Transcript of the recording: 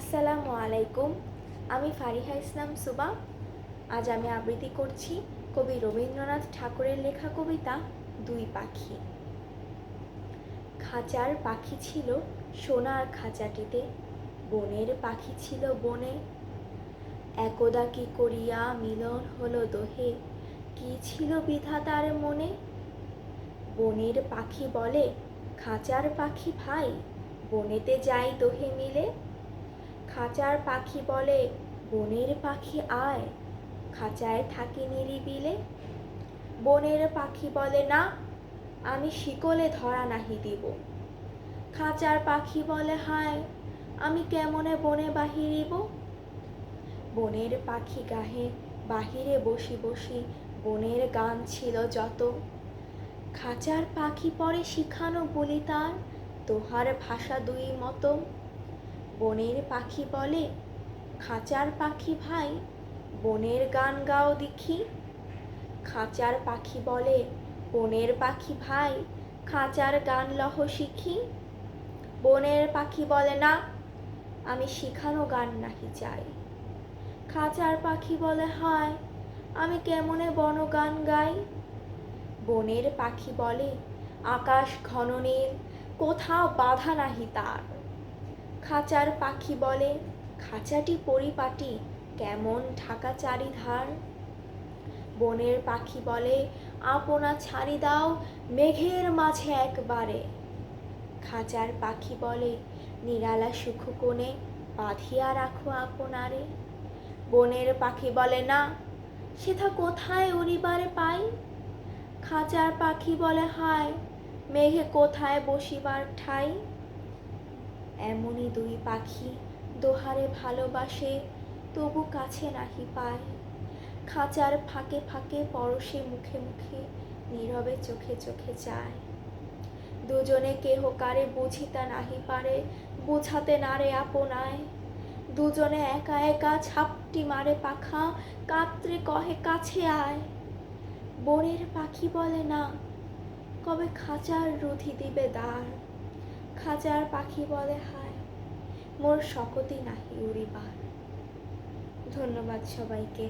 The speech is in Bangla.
আসসালামু আলাইকুম। আমি ফারিহা ইসলাম সুবা। আজ আমি আবৃত্তি করছি কবি রবীন্দ্রনাথ ঠাকুরের লেখা কবিতা দুই পাখি। খাঁচার পাখি ছিল সোনার খাঁচাটিতে, বনের পাখি ছিল বনে। একদা কি করিয়া মিলন হলো দোহে, কি ছিল বিধাতার মনে। বনের পাখি বলে খাঁচার পাখি ভাই, বনেতে যাই দোহে মিলে। খাঁচার পাখি বলে বনের পাখি আয়, খাঁচায় থাকি নিরিবিলে। বনের পাখি বলে না, আমি শিকলে ধরা নাহি দিব। খাঁচার পাখি বলে হায়, আমি কেমনে বনে বাহিরিব। বনের পাখি গাহে বাহিরে বসি বসি, বনের গান ছিল যত। খাঁচার পাখি পরে শিখানো বলি তার, তোহার ভাষা দুই মতো। বনের পাখি বলে খাঁচার পাখি ভাই, বনের গান গাও দেখি। খাঁচার পাখি বলে বনের পাখি ভাই, খাঁচার গান লহ শিখি। বনের পাখি বলে না, আমি শিখানো গান নাহি চাই। খাঁচার পাখি বলে হায়, আমি কেমনে বনগান গাই। বনের পাখি বলে আকাশ ঘন নীল, কোথাও বাধা নাহি তার। খাঁচার পাখি বলে খাঁচাটি পরিপাটি, কেমন ঢাকা চারিধার। বনের পাখি বলে আপনা ছাড়ি দাও, মেঘের মাঝে একবারে। খাঁচার পাখি বলে নিরালা সুখ কোণে, বাঁধিয়া রাখো আপনারে। বনের পাখি বলে না, সেথা কোথায় উড়িবারে পাই। খাঁচার পাখি বলে হায়, মেঘে কোথায় বসিবার ঠাই। এমনই দুই পাখি দোহারে ভালোবাসে, তবু কাছে নাহি পায়। খাঁচার ফাঁকে ফাঁকে পরশে মুখে মুখে, নীরবে চোখে চোখে চায়। দুজনে কেহ কারে বুঝিতে নাহি পারে, বুঝাতে নারে আপনায়। দুজনে একা একা ছাপটি মারে পাখা, কাতরে কহে কাছে আয়। বনের পাখি বলে না, কবে খাঁচার রুধি দিবে দ্বার। খাঁচার পাখি বলে হায়, মোর শকতি নাহি উড়িবার। ধন্যবাদ সবাইকে।